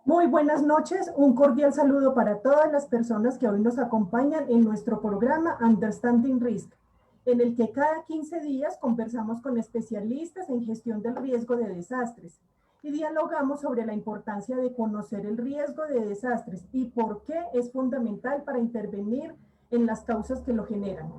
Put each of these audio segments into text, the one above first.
Muy buenas noches, un cordial saludo para todas las personas que hoy nos acompañan en nuestro programa Understanding Risk, en el que cada 15 días conversamos con especialistas en gestión del riesgo de desastres y dialogamos sobre la importancia de conocer el riesgo de desastres y por qué es fundamental para intervenir en las causas que lo generan.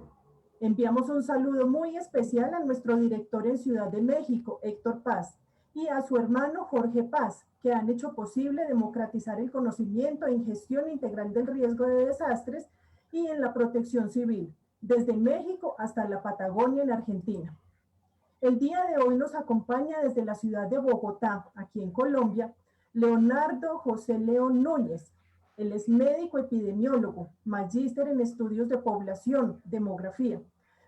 Enviamos un saludo muy especial a nuestro director en Ciudad de México, Héctor Paz, y a su hermano Jorge Paz, que han hecho posible democratizar el conocimiento en gestión integral del riesgo de desastres y en la protección civil, desde México hasta la Patagonia en Argentina. El día de hoy nos acompaña desde la ciudad de Bogotá, aquí en Colombia, Leonardo José León Núñez. Él es médico epidemiólogo, magíster en estudios de población, demografía,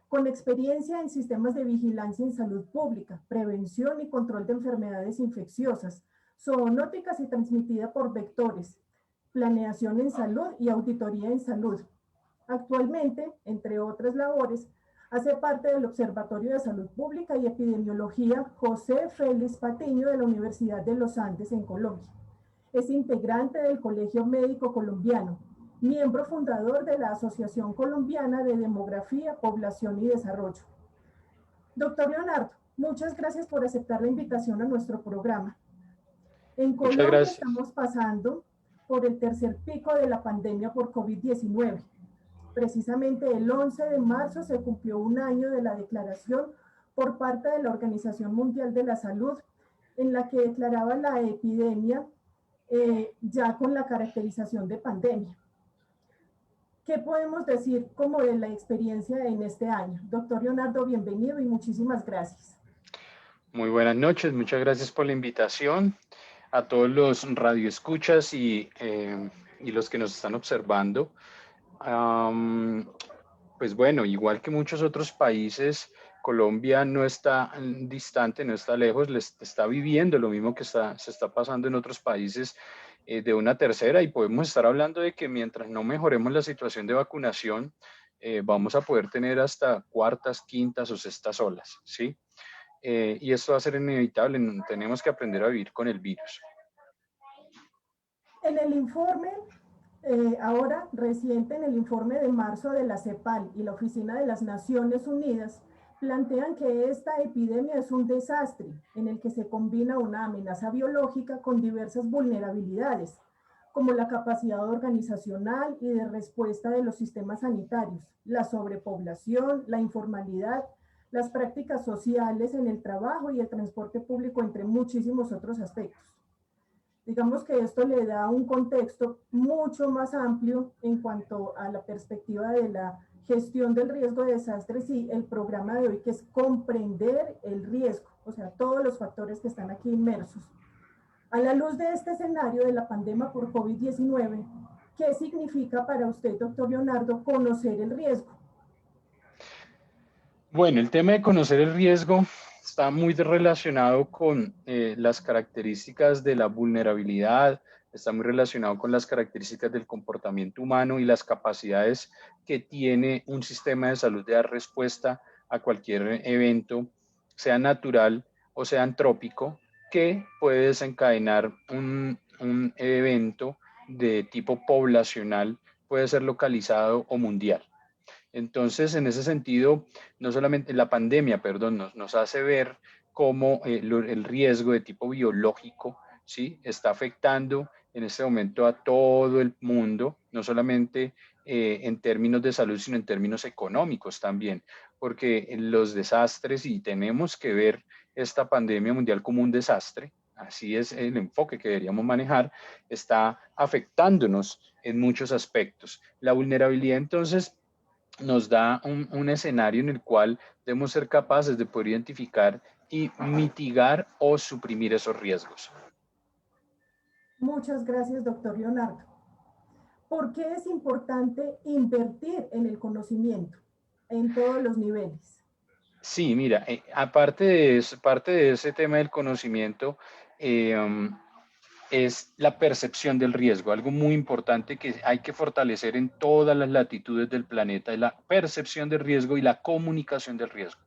con experiencia en sistemas de vigilancia en salud pública, prevención y control de enfermedades infecciosas, zoonóticas y transmitidas por vectores, planeación en salud y auditoría en salud. Actualmente, entre otras labores, hace parte del Observatorio de Salud Pública y Epidemiología José Félix Patiño de la Universidad de los Andes en Colombia. Es integrante del Colegio Médico Colombiano, miembro fundador de la Asociación Colombiana de Demografía, Población y Desarrollo. Doctor Leonardo, muchas gracias por aceptar la invitación a nuestro programa. En Muchas Colombia gracias. estamos pasando por el tercer pico de la pandemia por COVID-19. Precisamente el 11 de marzo se cumplió un año de la declaración por parte de la Organización Mundial de la Salud, en la que declaraba la epidemia ya con la caracterización de pandemia. ¿Qué podemos decir como de la experiencia en este año? Doctor Leonardo, bienvenido y muchísimas gracias. Muy buenas noches. Muchas gracias por la invitación a todos los radioescuchas y los que nos están observando. Am, pues bueno, igual que muchos otros países, Colombia no está distante, no está lejos, está viviendo lo mismo que se está pasando en otros países de una tercera, y podemos estar hablando de que mientras no mejoremos la situación de vacunación, vamos a poder tener hasta cuartas, quintas o sextas olas, ¿sí? Y esto va a ser inevitable, tenemos que aprender a vivir con el virus. En el informe, ahora reciente, en el informe de marzo de la CEPAL y la Oficina de las Naciones Unidas, plantean que esta epidemia es un desastre en el que se combina una amenaza biológica con diversas vulnerabilidades, como la capacidad organizacional y de respuesta de los sistemas sanitarios, la sobrepoblación, la informalidad, las prácticas sociales en el trabajo y el transporte público, entre muchísimos otros aspectos. Digamos que esto le da un contexto mucho más amplio en cuanto a la perspectiva de la gestión del riesgo de desastres y el programa de hoy, que es comprender el riesgo, o sea, todos los factores que están aquí inmersos. A la luz de este escenario de la pandemia por COVID-19, ¿qué significa para usted, doctor Leonardo, conocer el riesgo? Bueno, el tema de conocer el riesgo está muy relacionado con las características de la vulnerabilidad, está muy relacionado con las características del comportamiento humano y las capacidades que tiene un sistema de salud de dar respuesta a cualquier evento, sea natural o sea antrópico, que puede desencadenar un evento de tipo poblacional, puede ser localizado o mundial. Entonces, en ese sentido, no solamente la pandemia, perdón, nos hace ver cómo el riesgo de tipo biológico, ¿sí? Está afectando en este momento a todo el mundo, no solamente en términos de salud, sino en términos económicos también, porque los desastres, y tenemos que ver esta pandemia mundial como un desastre, así es el enfoque que deberíamos manejar, está afectándonos en muchos aspectos. La vulnerabilidad, entonces, nos da un escenario en el cual debemos ser capaces de poder identificar y mitigar o suprimir esos riesgos. Muchas gracias, doctor Leonardo. ¿Por qué es importante invertir en el conocimiento en todos los niveles? Sí, mira, aparte de eso, parte de ese tema del conocimiento, eh, es la percepción del riesgo, algo muy importante que hay que fortalecer en todas las latitudes del planeta, es la percepción del riesgo y la comunicación del riesgo.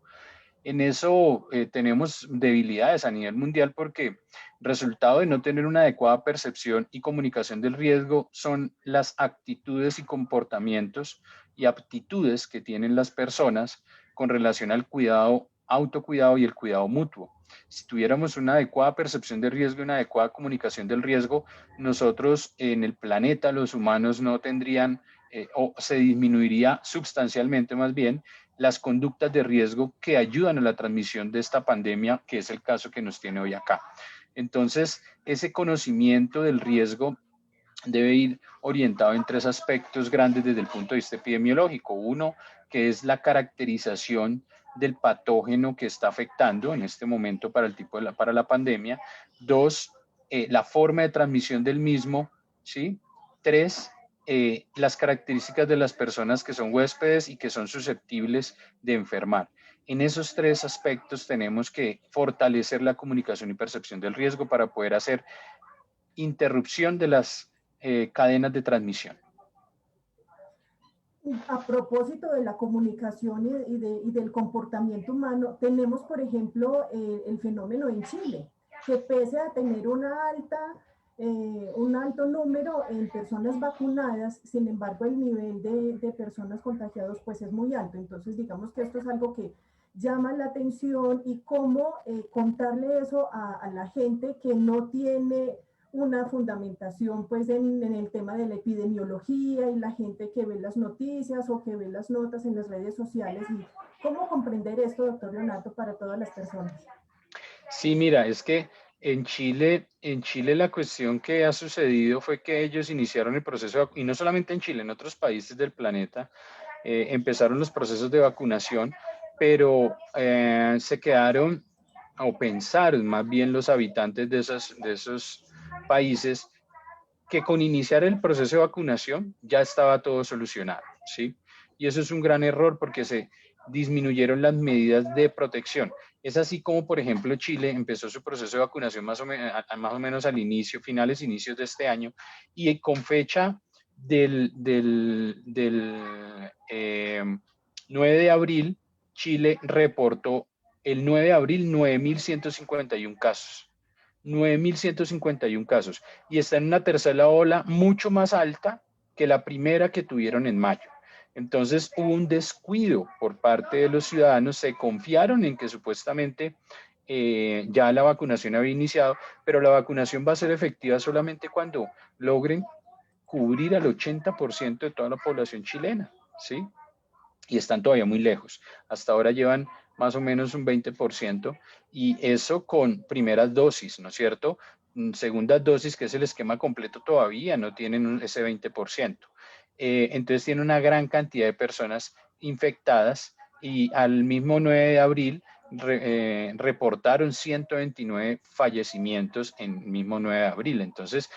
En eso tenemos debilidades a nivel mundial porque resultado de no tener una adecuada percepción y comunicación del riesgo son las actitudes y comportamientos y aptitudes que tienen las personas con relación al cuidado, autocuidado y el cuidado mutuo. Si tuviéramos una adecuada percepción del riesgo y una adecuada comunicación del riesgo, nosotros en el planeta, los humanos, no tendrían o se disminuiría sustancialmente más bien las conductas de riesgo que ayudan a la transmisión de esta pandemia, que es el caso que nos tiene hoy acá. Entonces, ese conocimiento del riesgo debe ir orientado en tres aspectos grandes desde el punto de vista epidemiológico. Uno, que es la caracterización del patógeno que está afectando en este momento para para la pandemia. Dos, la forma de transmisión del mismo, ¿sí? Tres, las características de las personas que son huéspedes y que son susceptibles de enfermar. En esos tres aspectos tenemos que fortalecer la comunicación y percepción del riesgo para poder hacer interrupción de las cadenas de transmisión. A propósito de la comunicación y del comportamiento humano, tenemos, por ejemplo, el fenómeno en Chile, que pese a tener un alto número en personas vacunadas, sin embargo, el nivel de personas contagiadas pues es muy alto. Entonces, digamos que esto es algo que llama la atención y cómo contarle eso a la gente que no tiene una fundamentación pues en el tema de la epidemiología y la gente que ve las noticias o que ve las notas en las redes sociales. ¿Y cómo comprender esto, doctor Leonardo, para todas las personas? Sí, mira, es que en Chile la cuestión que ha sucedido fue que ellos iniciaron el proceso, y no solamente en Chile, en otros países del planeta, empezaron los procesos de vacunación, pero se quedaron, o pensaron más bien los habitantes de esos países, que con iniciar el proceso de vacunación ya estaba todo solucionado, ¿sí? Y eso es un gran error porque se disminuyeron las medidas de protección. Es así como, por ejemplo, Chile empezó su proceso de vacunación más o menos al inicio, inicios de este año, y con fecha del 9 de abril, Chile reportó el 9 de abril 9.151 casos. 9.151 casos y está en una tercera ola mucho más alta que la primera que tuvieron en mayo. Entonces hubo un descuido por parte de los ciudadanos, se confiaron en que supuestamente ya la vacunación había iniciado, pero la vacunación va a ser efectiva solamente cuando logren cubrir al 80% de toda la población chilena, ¿sí? Y están todavía muy lejos. Hasta ahora llevan más o menos un 20% y eso con primeras dosis, ¿no es cierto? Segundas dosis, que es el esquema completo, todavía no tienen ese 20%. Entonces tiene una gran cantidad de personas infectadas y al mismo 9 de abril reportaron 129 fallecimientos en el mismo 9 de abril. Entonces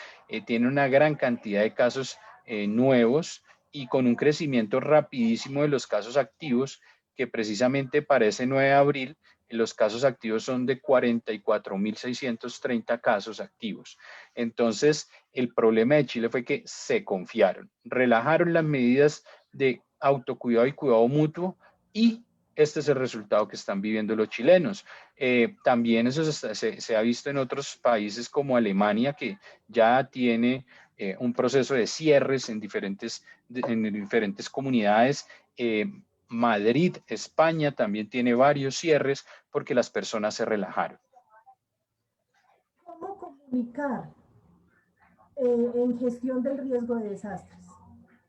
tiene una gran cantidad de casos nuevos y con un crecimiento rapidísimo de los casos activos, que precisamente para ese 9 de abril los casos activos son de 44.630 casos activos. Entonces, el problema de Chile fue que se confiaron, relajaron las medidas de autocuidado y cuidado mutuo y este es el resultado que están viviendo los chilenos. También eso se ha visto en otros países como Alemania, que ya tiene un proceso de cierres en diferentes comunidades. Madrid, España, también tiene varios cierres porque las personas se relajaron. ¿Cómo comunicar en gestión del riesgo de desastres?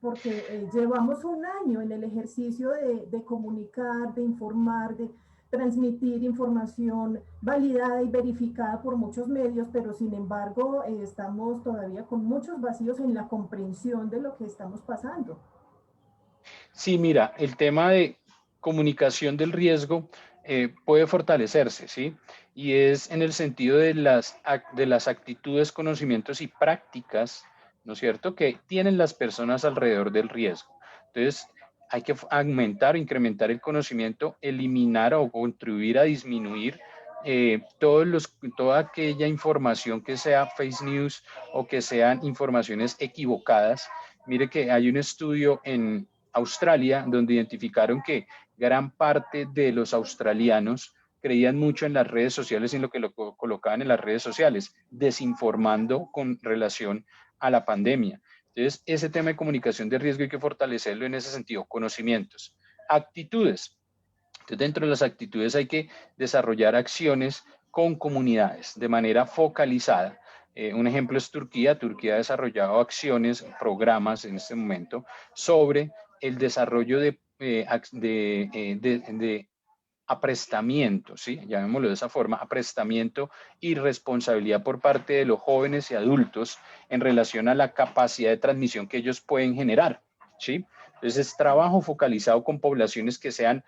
Porque llevamos un año en el ejercicio de comunicar, de informar, de transmitir información validada y verificada por muchos medios, pero sin embargo estamos todavía con muchos vacíos en la comprensión de lo que estamos pasando. Sí, mira, el tema de comunicación del riesgo puede fortalecerse, ¿sí? Y es en el sentido de las actitudes, conocimientos y prácticas, ¿no es cierto?, que tienen las personas alrededor del riesgo. Entonces, hay que aumentar o incrementar el conocimiento, eliminar o contribuir a disminuir toda aquella información que sea fake news o que sean informaciones equivocadas. Mire que hay un estudio en Australia donde identificaron que gran parte de los australianos creían mucho en las redes sociales y en lo que lo colocaban en las redes sociales, desinformando con relación a la pandemia. Entonces, ese tema de comunicación de riesgo hay que fortalecerlo en ese sentido. Conocimientos, actitudes. Entonces, dentro de las actitudes hay que desarrollar acciones con comunidades de manera focalizada. Un ejemplo es Turquía. Turquía ha desarrollado acciones, programas en este momento sobre el desarrollo de aprestamiento, ¿sí? Llamémoslo de esa forma, aprestamiento y responsabilidad por parte de los jóvenes y adultos en relación a la capacidad de transmisión que ellos pueden generar, ¿sí? Entonces es trabajo focalizado con poblaciones que sean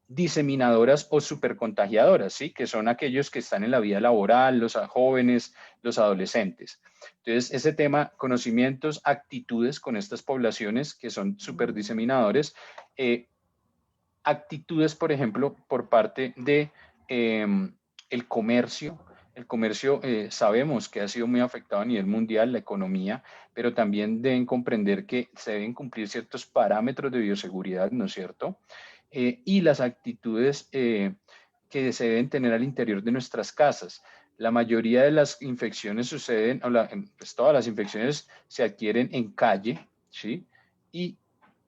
diseminadoras o supercontagiadoras, ¿sí? Que son aquellos que están en la vida laboral, los jóvenes, los adolescentes. Entonces, ese tema, conocimientos, actitudes con estas poblaciones que son superdiseminadores, actitudes, por ejemplo, por parte de el comercio. El comercio sabemos que ha sido muy afectado a nivel mundial, la economía, pero también deben comprender que se deben cumplir ciertos parámetros de bioseguridad, ¿no es cierto? Y las actitudes que se deben tener al interior de nuestras casas. La mayoría de las infecciones suceden, pues todas las infecciones se adquieren en calle, ¿sí? Y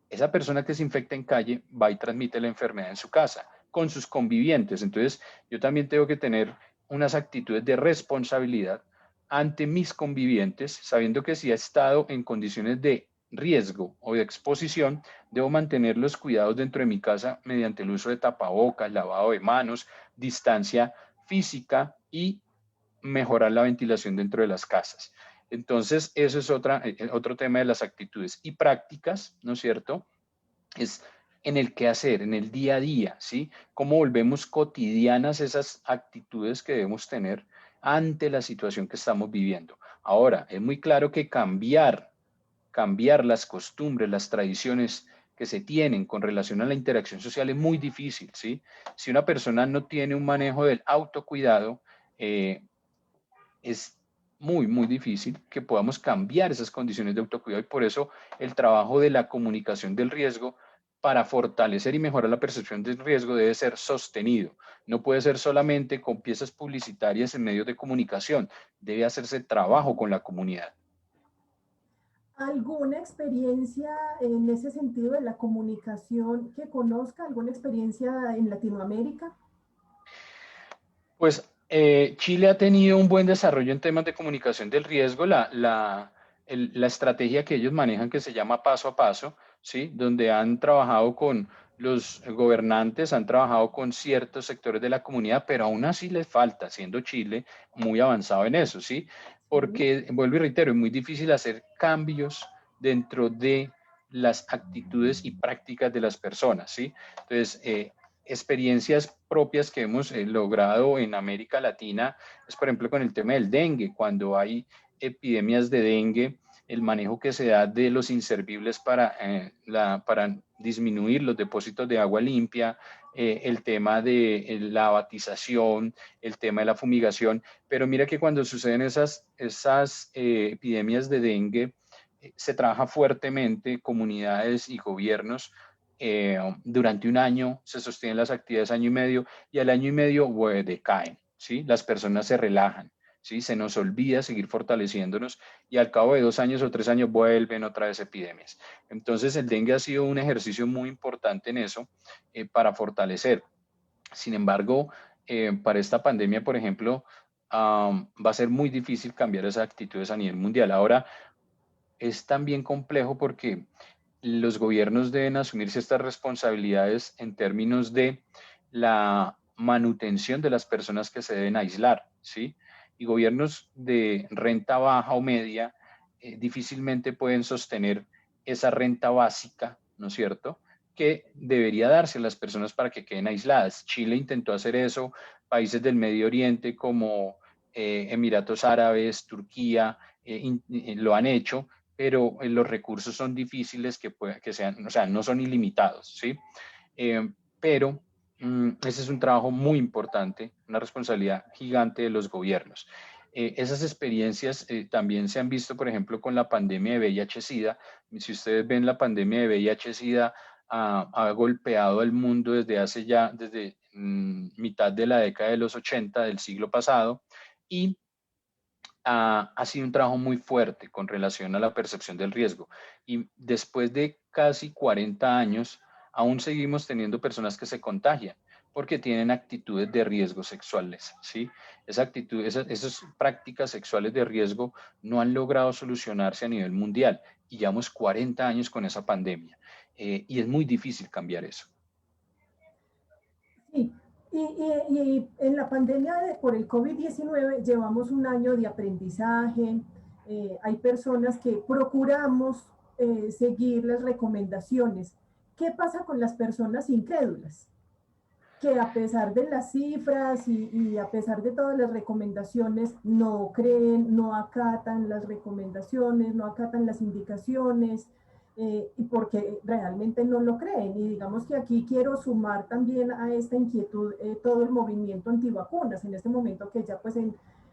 esa persona que se infecta en calle va y transmite la enfermedad en su casa con sus convivientes. Entonces, yo también tengo que tener unas actitudes de responsabilidad ante mis convivientes, sabiendo que si he estado en condiciones de riesgo o de exposición, debo mantener los cuidados dentro de mi casa mediante el uso de tapabocas, lavado de manos, distancia física y mejorar la ventilación dentro de las casas. Entonces, eso es otro tema de las actitudes y prácticas, ¿no es cierto? Es en el qué hacer, en el día a día, ¿sí? Cómo volvemos cotidianas esas actitudes que debemos tener ante la situación que estamos viviendo. Ahora, es muy claro que cambiar las costumbres, las tradiciones que se tienen con relación a la interacción social es muy difícil, ¿sí? Si una persona no tiene un manejo del autocuidado, es muy difícil que podamos cambiar esas condiciones de autocuidado y por eso el trabajo de la comunicación del riesgo para fortalecer y mejorar la percepción del riesgo debe ser sostenido. No puede ser solamente con piezas publicitarias en medios de comunicación, debe hacerse trabajo con la comunidad. ¿Alguna experiencia en ese sentido de la comunicación que conozca? ¿Alguna experiencia en Latinoamérica? Pues Chile ha tenido un buen desarrollo en temas de comunicación del riesgo. La estrategia que ellos manejan, que se llama paso a paso, ¿sí? Donde han trabajado con los gobernantes, han trabajado con ciertos sectores de la comunidad, pero aún así les falta, siendo Chile muy avanzado en eso, ¿sí? Sí. Porque, vuelvo y reitero, es muy difícil hacer cambios dentro de las actitudes y prácticas de las personas, ¿sí? Entonces, experiencias propias que hemos logrado en América Latina es, por ejemplo, con el tema del dengue. Cuando hay epidemias de dengue, el manejo que se da de los inservibles para disminuir los depósitos de agua limpia, el tema de la abatización, el tema de la fumigación. Pero mira que cuando suceden esas epidemias de dengue, se trabaja fuertemente comunidades y gobiernos durante un año, se sostienen las actividades año y medio y al año y medio decaen, ¿sí? Las personas se relajan, ¿sí? Se nos olvida seguir fortaleciéndonos y al cabo de 2 años o 3 años vuelven otra vez epidemias. Entonces el dengue ha sido un ejercicio muy importante en eso para fortalecer. Sin embargo, para esta pandemia, por ejemplo, va a ser muy difícil cambiar esas actitudes a nivel mundial. Ahora, es también complejo porque los gobiernos deben asumir estas responsabilidades en términos de la manutención de las personas que se deben aislar, ¿sí? Y gobiernos de renta baja o media difícilmente pueden sostener esa renta básica, ¿no es cierto?, que debería darse a las personas para que queden aisladas. Chile intentó hacer eso, países del Medio Oriente como Emiratos Árabes, Turquía, lo han hecho, pero los recursos son difíciles que sean, o sea, no son ilimitados, ¿sí? Pero ese es un trabajo muy importante, una responsabilidad gigante de los gobiernos. Esas experiencias también se han visto, por ejemplo, con la pandemia de VIH-Sida. Si ustedes ven la pandemia de VIH-Sida, ha golpeado al mundo desde mitad de la década de los 80 del siglo pasado, y ha sido un trabajo muy fuerte con relación a la percepción del riesgo. Y después de casi 40 años, aún seguimos teniendo personas que se contagian porque tienen actitudes de riesgo sexuales, ¿sí? Esas prácticas sexuales de riesgo no han logrado solucionarse a nivel mundial y llevamos 40 años con esa pandemia, y es muy difícil cambiar eso. Sí, y en la pandemia por el COVID-19 llevamos un año de aprendizaje. Hay personas que procuramos seguir las recomendaciones. ¿Qué pasa con las personas incrédulas? Que a pesar de las cifras y a pesar de todas las recomendaciones, no creen, no acatan las recomendaciones, no acatan las indicaciones, y porque realmente no lo creen. Y digamos que aquí quiero sumar también a esta inquietud todo el movimiento antivacunas, en este momento que ya pues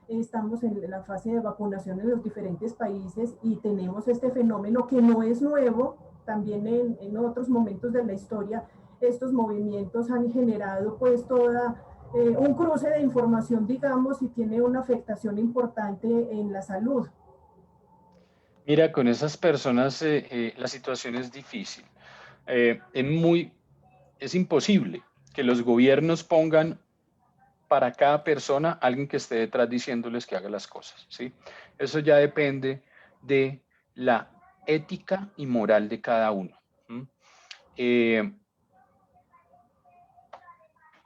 estamos en la fase de vacunación en los diferentes países y tenemos este fenómeno que no es nuevo, también en otros momentos de la historia estos movimientos han generado pues toda un cruce de información, digamos, y tiene una afectación importante en la salud. Mira, con esas personas la situación es difícil. Es imposible que los gobiernos pongan para cada persona alguien que esté detrás diciéndoles que haga las cosas, ¿sí? Eso ya depende de la ética y moral de cada uno.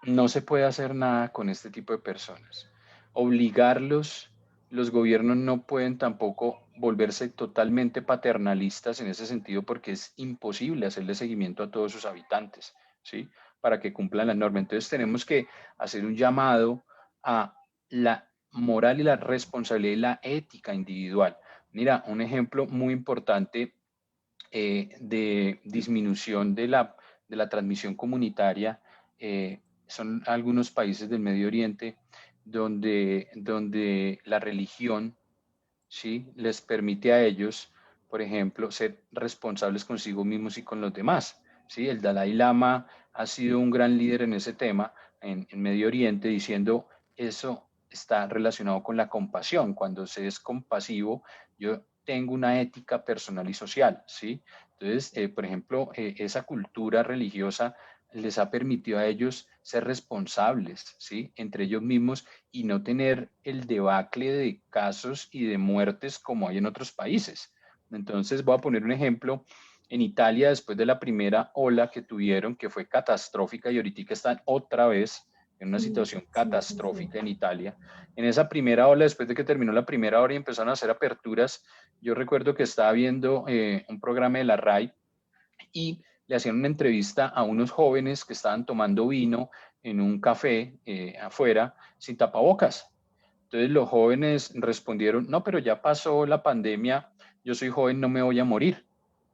No se puede hacer nada con este tipo de personas. Obligarlos, los gobiernos no pueden tampoco volverse totalmente paternalistas en ese sentido, porque es imposible hacerle seguimiento a todos sus habitantes, ¿sí? Para que cumplan la norma. Entonces tenemos que hacer un llamado a la moral y la responsabilidad y la ética individual. Mira, un ejemplo muy importante de disminución de la transmisión comunitaria son algunos países del Medio Oriente donde la religión, ¿sí?, les permite a ellos, por ejemplo, ser responsables consigo mismos y con los demás, ¿sí? El Dalai Lama ha sido un gran líder en ese tema en Medio Oriente, diciendo eso está relacionado con la compasión. Cuando se es compasivo, yo tengo una ética personal y social, ¿sí? Entonces, por ejemplo, esa cultura religiosa les ha permitido a ellos ser responsables, ¿sí?, entre ellos mismos, y no tener el debacle de casos y de muertes como hay en otros países. Entonces, voy a poner un ejemplo. En Italia, después de la primera ola que tuvieron, que fue catastrófica, y ahorita están otra vez en una Sí, situación sí, sí. catastrófica en Italia. En esa primera ola, después de que terminó la primera ola y empezaron a hacer aperturas, yo recuerdo que estaba viendo un programa de la RAI y le hacían una entrevista a unos jóvenes que estaban tomando vino en un café afuera sin tapabocas. Entonces los jóvenes respondieron: no, pero ya pasó la pandemia, yo soy joven, no me voy a morir,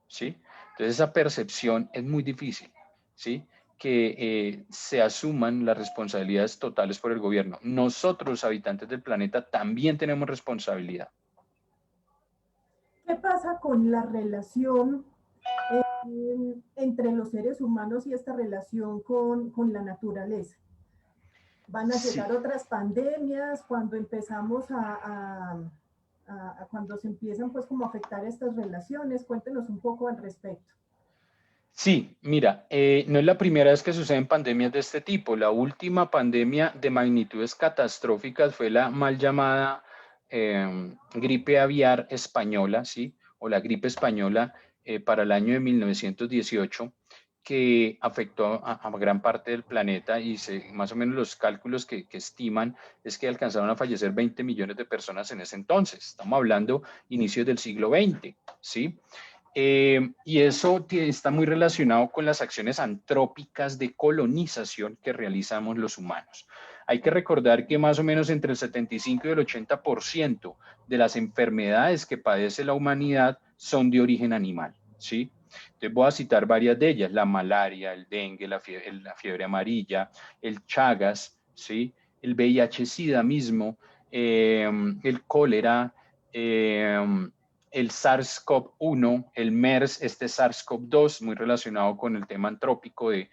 ¿sí? Entonces esa percepción es muy difícil, ¿sí?, que se asuman las responsabilidades totales por el gobierno. Nosotros, habitantes del planeta, también tenemos responsabilidad. ¿Qué pasa con la relación entre los seres humanos y esta relación con la naturaleza? Van a Sí, llegar otras pandemias cuando empezamos cuando se empiezan pues como a afectar estas relaciones. Cuéntenos un poco al respecto. sí, mira, no es la primera vez que suceden pandemias de este tipo. La última pandemia de magnitudes catastróficas fue la mal llamada gripe aviar española, ¿sí? O la gripe española para el año de 1918, que afectó a gran parte del planeta, y más o menos los cálculos que estiman es que alcanzaron a fallecer 20 millones de personas en ese entonces. Estamos hablando inicios del siglo XX, ¿sí? Y eso está muy relacionado con las acciones antrópicas de colonización que realizamos los humanos. Hay que recordar que más o menos entre el 75 y el 80% de las enfermedades que padece la humanidad son de origen animal, ¿sí? Entonces voy a citar varias de ellas: la malaria, el dengue, la fiebre amarilla, el Chagas, ¿sí?, el VIH-Sida mismo, el cólera, el SARS-CoV-1, el MERS, este SARS-CoV-2, muy relacionado con el tema antrópico de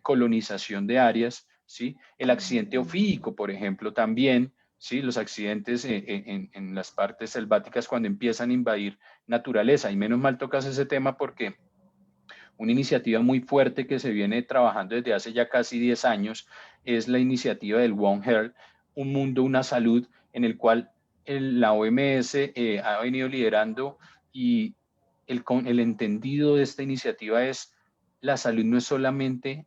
colonización de áreas, ¿sí? El accidente ofídico, por ejemplo, también, ¿sí? Los accidentes en las partes selváticas cuando empiezan a invadir naturaleza. Y menos mal tocas ese tema porque una iniciativa muy fuerte que se viene trabajando desde hace ya casi 10 años es la iniciativa del One Health, un mundo, una salud, en el cual la OMS ha venido liderando, y el entendido de esta iniciativa es: la salud no es solamente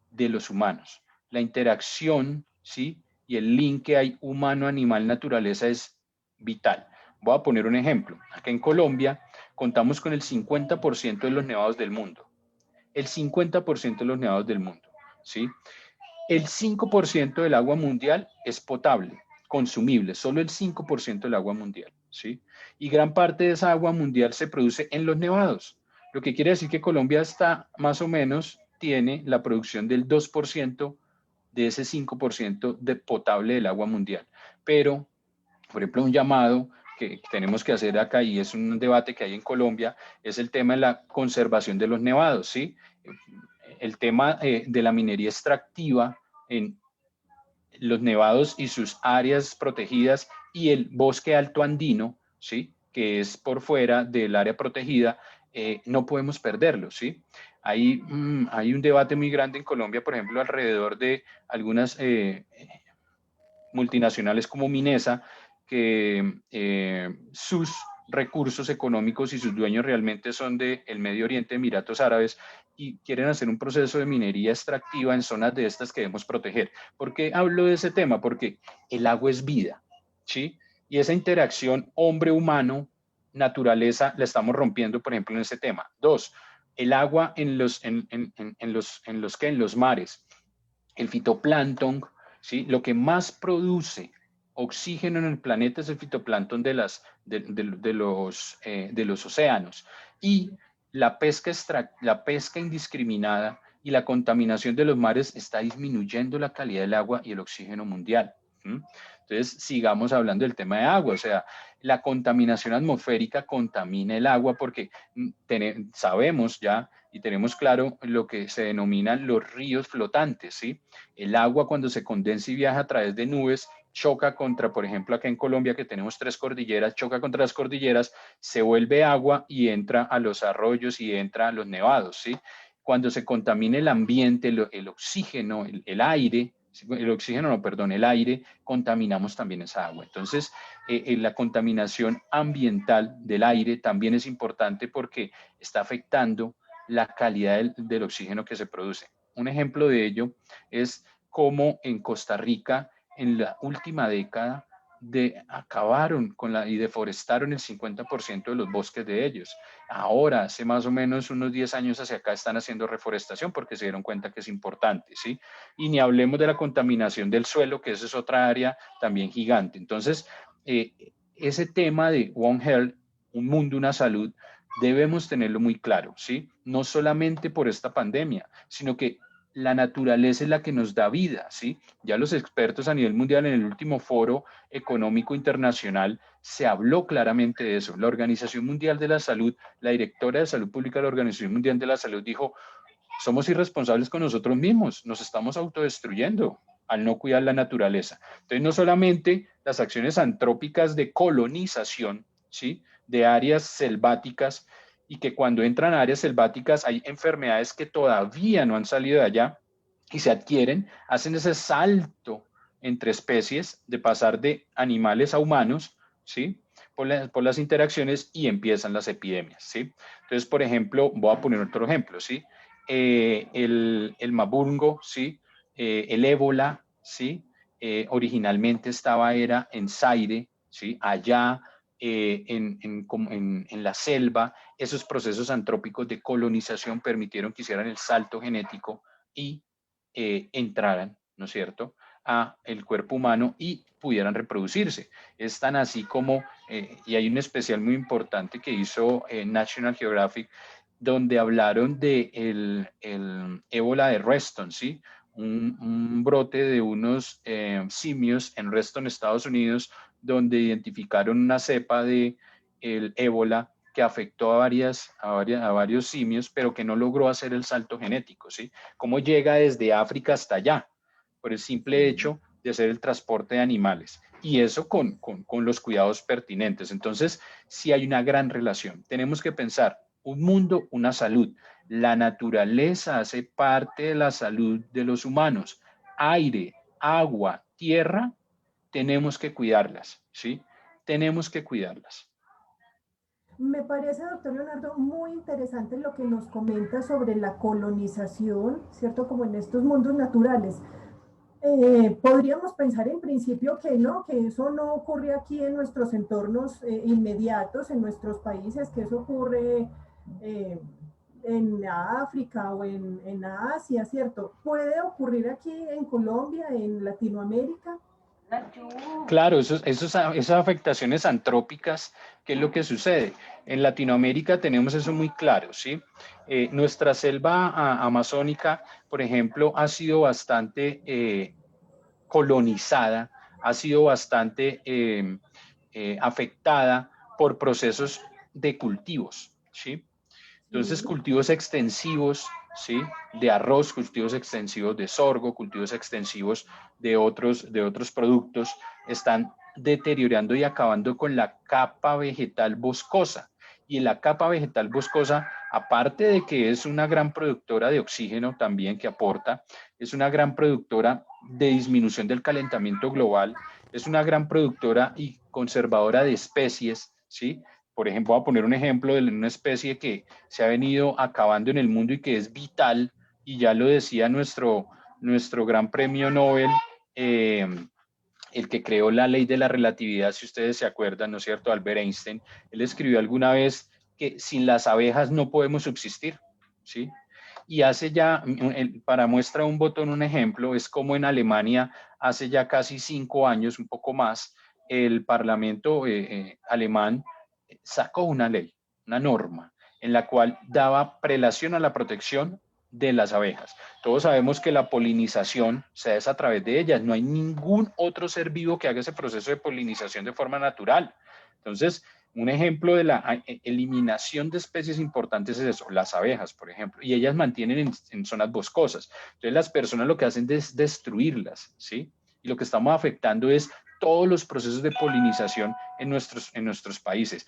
de los humanos, la interacción, ¿sí? Y el link que hay humano-animal-naturaleza es vital. Voy a poner un ejemplo. Acá en Colombia contamos con el 50% de los nevados del mundo. El 50% de los nevados del mundo, ¿sí? El 5% del agua mundial es potable, consumible, solo el 5% del agua mundial, ¿sí? Y gran parte de esa agua mundial se produce en los nevados, lo que quiere decir que Colombia está más o menos, tiene la producción del 2% de ese 5% de potable del agua mundial. Pero, por ejemplo, un llamado que tenemos que hacer acá, y es un debate que hay en Colombia, es el tema de la conservación de los nevados, ¿sí? El tema de la minería extractiva en los nevados y sus áreas protegidas, y el bosque alto andino, ¿sí? Que es por fuera del área protegida, no podemos perderlo, ¿sí? Hay un debate muy grande en Colombia, por ejemplo, alrededor de algunas multinacionales como Minesa, que sus recursos económicos y sus dueños realmente son del Medio Oriente, Emiratos Árabes, y quieren hacer un proceso de minería extractiva en zonas de estas que debemos proteger. ¿Por qué hablo de ese tema? Porque el agua es vida, ¿sí? Y esa interacción hombre-humano, naturaleza, la estamos rompiendo, por ejemplo, en ese tema. Dos, el agua en los mares, el fitoplancton, ¿sí? Lo que más produce oxígeno en el planeta es el fitoplancton de los océanos. Y la pesca indiscriminada y la contaminación de los mares está disminuyendo la calidad del agua y el oxígeno mundial. Entonces, sigamos hablando del tema de agua. O sea, la contaminación atmosférica contamina el agua porque sabemos ya y tenemos claro lo que se denominan los ríos flotantes, ¿sí? El agua, cuando se condensa y viaja a través de nubes, choca contra, por ejemplo, acá en Colombia, que tenemos 3 cordilleras, choca contra las cordilleras, se vuelve agua y entra a los arroyos y entra a los nevados, ¿sí? Cuando se contamina el ambiente, el oxígeno, el aire, el oxígeno, no, perdón, el aire, contaminamos también esa agua. Entonces, la contaminación ambiental del aire también es importante porque está afectando la calidad del oxígeno que se produce. Un ejemplo de ello es cómo en Costa Rica, en la última década, acabaron y deforestaron el 50% de los bosques de ellos. Ahora, hace más o menos unos 10 años hacia acá, están haciendo reforestación porque se dieron cuenta que es importante, ¿sí? Y ni hablemos de la contaminación del suelo, que esa es otra área también gigante. Entonces, ese tema de One Health, un mundo, una salud, debemos tenerlo muy claro, ¿sí? No solamente por esta pandemia, sino que la naturaleza es la que nos da vida, ¿sí? Ya los expertos a nivel mundial, en el último foro económico internacional, se habló claramente de eso. La Organización Mundial de la Salud, la directora de Salud Pública de la Organización Mundial de la Salud dijo: somos irresponsables con nosotros mismos, nos estamos autodestruyendo al no cuidar la naturaleza. Entonces, no solamente las acciones antrópicas de colonización, ¿sí? De áreas selváticas, y que cuando entran a áreas selváticas hay enfermedades que todavía no han salido de allá y se adquieren, hacen ese salto entre especies de pasar de animales a humanos, ¿sí? Por las interacciones, y empiezan las epidemias, ¿sí? Entonces, por ejemplo, voy a poner otro ejemplo, ¿sí? El mabungo, ¿sí? El ébola, ¿sí? Originalmente era en Zaire, ¿sí? Allá en la selva. Esos procesos antrópicos de colonización permitieron que hicieran el salto genético y entraran, ¿no es cierto?, a el cuerpo humano y pudieran reproducirse. Es tan así como, y hay un especial muy importante que hizo National Geographic, donde hablaron de el ébola de Reston, ¿sí? Un brote de unos simios en Reston, Estados Unidos, donde identificaron una cepa de el ébola, que afectó a varios simios, pero que no logró hacer el salto genético, ¿sí? ¿Cómo llega desde África hasta allá? Por el simple hecho de hacer el transporte de animales. Y eso con los cuidados pertinentes. Entonces, sí hay una gran relación. Tenemos que pensar un mundo, una salud. La naturaleza hace parte de la salud de los humanos. Aire, agua, tierra, tenemos que cuidarlas, ¿sí? Tenemos que cuidarlas. Me parece, doctor Leonardo, muy interesante lo que nos comenta sobre la colonización, ¿cierto? Como en estos mundos naturales. Podríamos pensar en principio que no, que eso no ocurre aquí en nuestros entornos inmediatos, en nuestros países, que eso ocurre eh, en África o en Asia, ¿cierto? ¿Puede ocurrir aquí en Colombia, en Latinoamérica? Claro, esas afectaciones antrópicas, ¿qué es lo que sucede? En Latinoamérica tenemos eso muy claro, ¿sí? Nuestra selva amazónica, por ejemplo, ha sido bastante colonizada, ha sido bastante afectada por procesos de cultivos, ¿sí? Entonces, Sí. cultivos extensivos, ¿sí? De arroz, cultivos extensivos de sorgo, cultivos extensivos de otros productos, están deteriorando y acabando con la capa vegetal boscosa. Y la capa vegetal boscosa, aparte de que es una gran productora de oxígeno también que aporta, es una gran productora de disminución del calentamiento global, es una gran productora y conservadora de especies, ¿sí? Por ejemplo, voy a poner un ejemplo de una especie que se ha venido acabando en el mundo y que es vital, y ya lo decía nuestro gran premio Nobel, eh, el que creó la ley de la relatividad, si ustedes se acuerdan, ¿no es cierto? Albert Einstein, él escribió alguna vez que sin las abejas no podemos subsistir, ¿sí? Y hace ya, para muestra un botón, un ejemplo, es como en Alemania, hace ya casi 5 años, un poco más, el Parlamento alemán sacó una ley, una norma, en la cual daba prelación a la protección de las abejas. Todos sabemos que la polinización se hace a través de ellas. No hay ningún otro ser vivo que haga ese proceso de polinización de forma natural. Entonces, un ejemplo de la eliminación de especies importantes es eso, las abejas, por ejemplo, y ellas mantienen en zonas boscosas. Entonces, las personas lo que hacen es destruirlas, ¿sí? Y lo que estamos afectando es todos los procesos de polinización en nuestros países.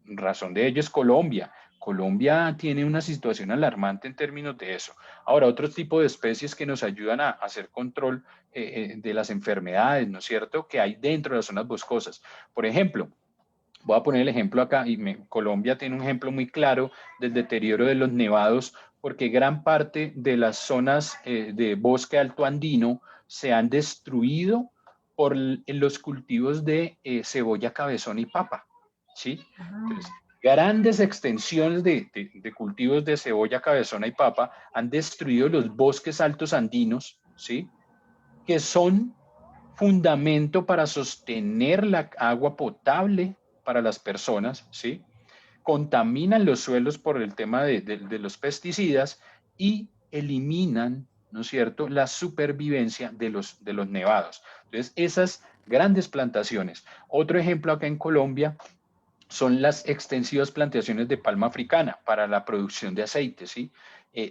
Razón de ello es Colombia. Colombia tiene una situación alarmante en términos de eso. Ahora, otro tipo de especies que nos ayudan a hacer control de las enfermedades, ¿no es cierto?, que hay dentro de las zonas boscosas. Por ejemplo, voy a poner el ejemplo acá, y Colombia tiene un ejemplo muy claro del deterioro de los nevados, porque gran parte de las zonas de bosque alto andino se han destruido por los cultivos de cebolla, cabezón y papa, ¿sí? Entonces, grandes extensiones de cultivos de cebolla, cabezona y papa han destruido los bosques altos andinos, ¿sí? Que son fundamento para sostener la agua potable para las personas, ¿sí? Contaminan los suelos por el tema de los pesticidas y eliminan, ¿no es cierto?, la supervivencia de los nevados. Entonces, esas grandes plantaciones. Otro ejemplo acá en Colombia son las extensivas plantaciones de palma africana para la producción de aceite, ¿sí?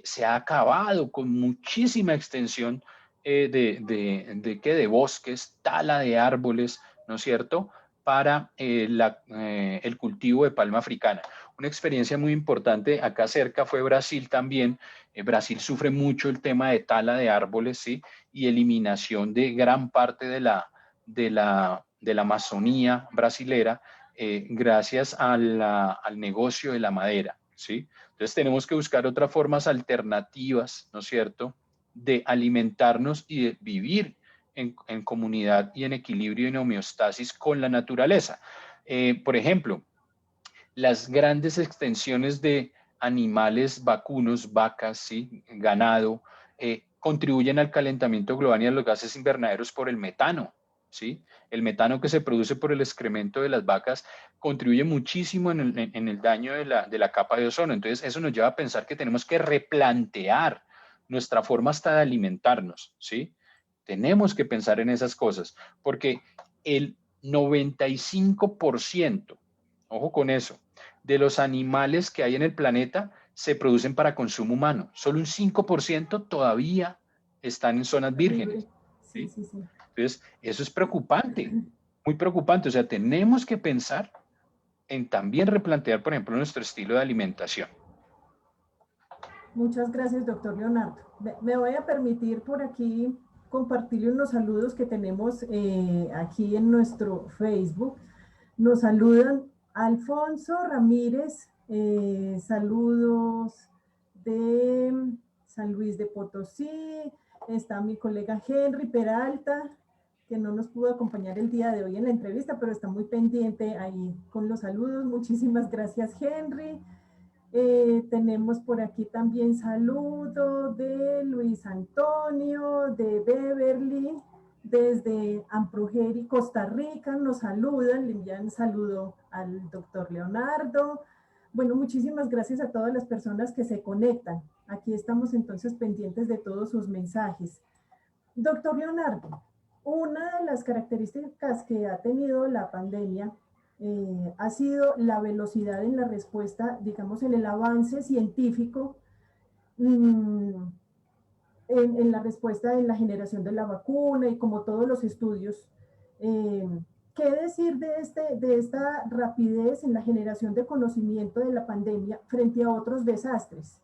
Se ha acabado con muchísima extensión de bosques, tala de árboles, ¿no es cierto?, para el cultivo de palma africana. Una experiencia muy importante acá cerca fue Brasil también. Brasil sufre mucho el tema de tala de árboles, ¿sí?, y eliminación de gran parte de la Amazonía brasilera, gracias al negocio de la madera, ¿sí? Entonces tenemos que buscar otras formas alternativas, ¿no es cierto?, de alimentarnos y de vivir en comunidad y en equilibrio y en homeostasis con la naturaleza. Por ejemplo, las grandes extensiones de animales vacunos, vacas, ¿sí?, ganado, contribuyen al calentamiento global y a los gases invernaderos por el metano, ¿sí? El metano que se produce por el excremento de las vacas contribuye muchísimo en el daño de la capa de ozono. Entonces, eso nos lleva a pensar que tenemos que replantear nuestra forma hasta de alimentarnos, ¿sí? Tenemos que pensar en esas cosas, porque el 95% ojo con eso, de los animales que hay en el planeta se producen para consumo humano. Solo un 5% todavía están en zonas Libre. vírgenes, Sí, ¿sí? sí, sí. Entonces, eso es preocupante, muy preocupante. O sea, tenemos que pensar en también replantear, por ejemplo, nuestro estilo de alimentación. Muchas gracias, doctor Leonardo. Me voy a permitir por aquí compartirle unos saludos que tenemos aquí en nuestro Facebook. Nos saludan Alfonso Ramírez, saludos de San Luis de Potosí, está mi colega Henry Peralta, que no nos pudo acompañar el día de hoy en la entrevista, pero está muy pendiente ahí con los saludos. Muchísimas gracias, Henry. Tenemos por aquí también saludo de Luis Antonio, de Beverly, desde Amprogeri, Costa Rica, nos saludan, le envían saludo al doctor Leonardo. Bueno, muchísimas gracias a todas las personas que se conectan. Aquí estamos entonces pendientes de todos sus mensajes. Doctor Leonardo, una de las características que ha tenido la pandemia ha sido la velocidad en la respuesta, digamos, en el avance científico, mmm, en la respuesta en la generación de la vacuna y como todos los estudios. ¿Qué decir de esta rapidez en la generación de conocimiento de la pandemia frente a otros desastres?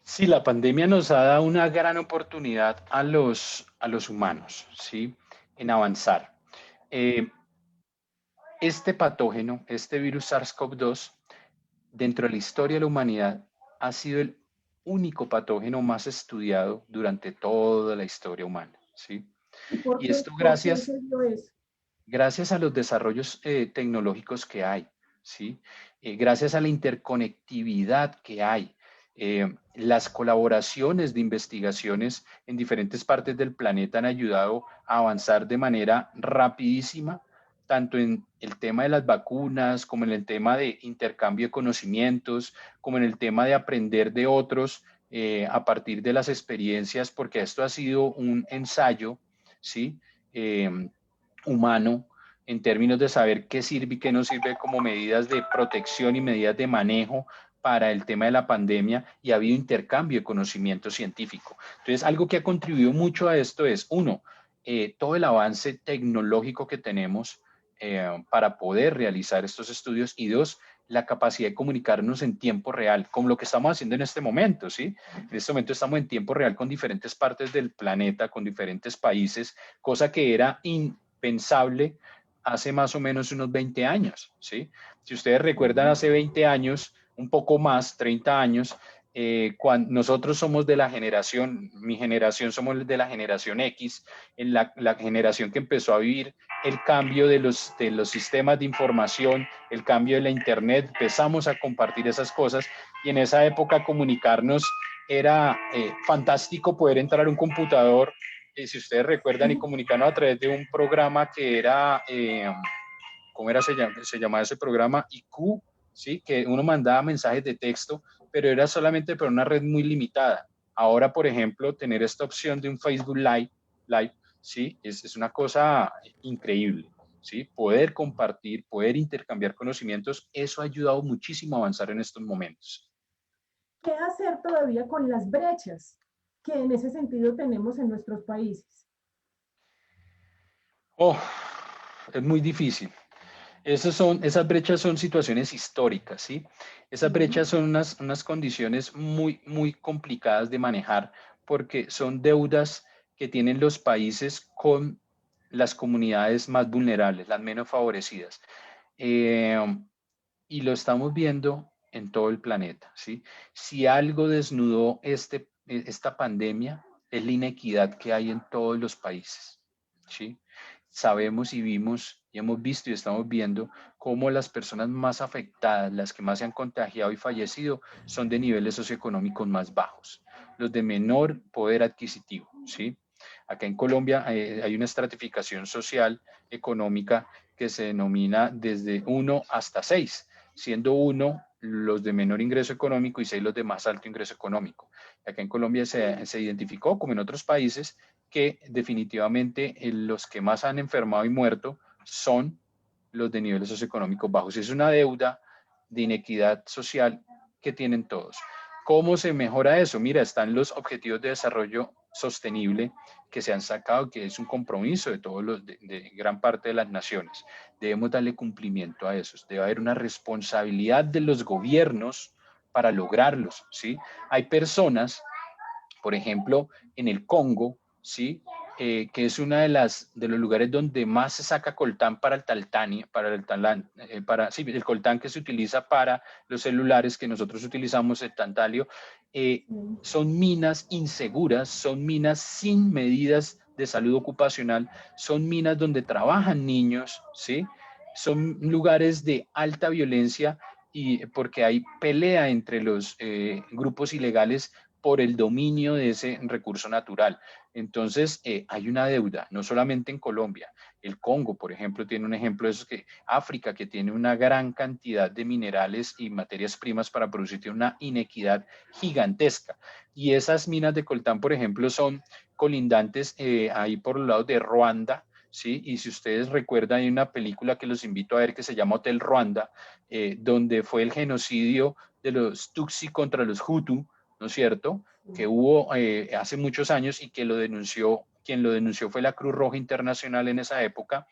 Sí, la pandemia nos ha dado una gran oportunidad a los humanos, ¿sí? En avanzar. Este patógeno, este virus SARS-CoV-2, dentro de la historia de la humanidad, ha sido el único patógeno más estudiado durante toda la historia humana, ¿sí? ¿Y Y esto por qué se dio eso? gracias a los desarrollos tecnológicos que hay, ¿sí? Gracias a la interconectividad que hay, las colaboraciones de investigaciones en diferentes partes del planeta han ayudado a avanzar de manera rapidísima, tanto en el tema de las vacunas, como en el tema de intercambio de conocimientos, como en el tema de aprender de otros a partir de las experiencias, porque esto ha sido un ensayo, ¿sí? Humano en términos de saber qué sirve y qué no sirve como medidas de protección y medidas de manejo para el tema de la pandemia, y ha habido intercambio de conocimiento científico. Entonces, algo que ha contribuido mucho a esto es, uno, todo el avance tecnológico que tenemos para poder realizar estos estudios, y dos, la capacidad de comunicarnos en tiempo real, como lo que estamos haciendo en este momento, ¿sí? En este momento estamos en tiempo real con diferentes partes del planeta, con diferentes países, cosa que era impensable hace más o menos unos 20 años, ¿sí? Si ustedes recuerdan, hace 20 años, un poco más, 30 años, cuando nosotros somos de la generación, mi generación somos de la generación X, en la generación que empezó a vivir el cambio de los sistemas de información, el cambio de la internet, empezamos a compartir esas cosas, y en esa época comunicarnos era fantástico poder entrar a un computador, si ustedes recuerdan, y comunicarnos a través de un programa que era, ¿cómo era? Se llamaba ese programa IQ, ¿sí? Que uno mandaba mensajes de texto, pero era solamente por una red muy limitada. Ahora, por ejemplo, tener esta opción de un Facebook Live, ¿sí? Es una cosa increíble, ¿sí? Poder compartir, poder intercambiar conocimientos, eso ha ayudado muchísimo a avanzar en estos momentos. ¿Qué hacer todavía con las brechas que en ese sentido tenemos en nuestros países? Oh, es muy difícil. Esas brechas son situaciones históricas, ¿sí? Esas brechas son unas condiciones muy, muy complicadas de manejar, porque son deudas que tienen los países con las comunidades más vulnerables, las menos favorecidas. Eh, y lo estamos viendo en todo el planeta, ¿sí? Si algo desnudó esta pandemia, es la inequidad que hay en todos los países, ¿sí? Sabemos y vimos y hemos visto y estamos viendo cómo las personas más afectadas, las que más se han contagiado y fallecido, son de niveles socioeconómicos más bajos, los de menor poder adquisitivo, ¿sí? Acá en Colombia hay una estratificación social, económica, que se denomina desde 1 hasta 6, siendo 1 los de menor ingreso económico y 6 los de más alto ingreso económico. Acá en Colombia se identificó, como en otros países, que definitivamente los que más han enfermado y muerto son los de niveles socioeconómicos bajos. Es una deuda de inequidad social que tienen todos. ¿Cómo se mejora eso? Mira, están los objetivos de desarrollo sostenible que se han sacado, que es un compromiso de todos los, de gran parte de las naciones. Debemos darle cumplimiento a esos. Debe haber una responsabilidad de los gobiernos para lograrlos, ¿sí? Hay personas, por ejemplo, en el Congo, ¿sí? Que es una de los lugares donde más se saca coltán para el taltani, para el talán, sí, el coltán que se utiliza para los celulares que nosotros utilizamos, el tantalio, son minas inseguras, son minas sin medidas de salud ocupacional, son minas donde trabajan niños, ¿sí? Son lugares de alta violencia y porque hay pelea entre los grupos ilegales por el dominio de ese recurso natural. Entonces, hay una deuda, no solamente en Colombia. El Congo, por ejemplo, tiene un ejemplo de eso, que África, que tiene una gran cantidad de minerales y materias primas para producir, tiene una inequidad gigantesca. Y esas minas de coltán, por ejemplo, son colindantes ahí por los lados de Ruanda, ¿sí? Y si ustedes recuerdan, hay una película que los invito a ver que se llama Hotel Ruanda, donde fue el genocidio de los Tutsi contra los Hutu, ¿no es cierto? Que hubo hace muchos años y que quien lo denunció fue la Cruz Roja Internacional en esa época,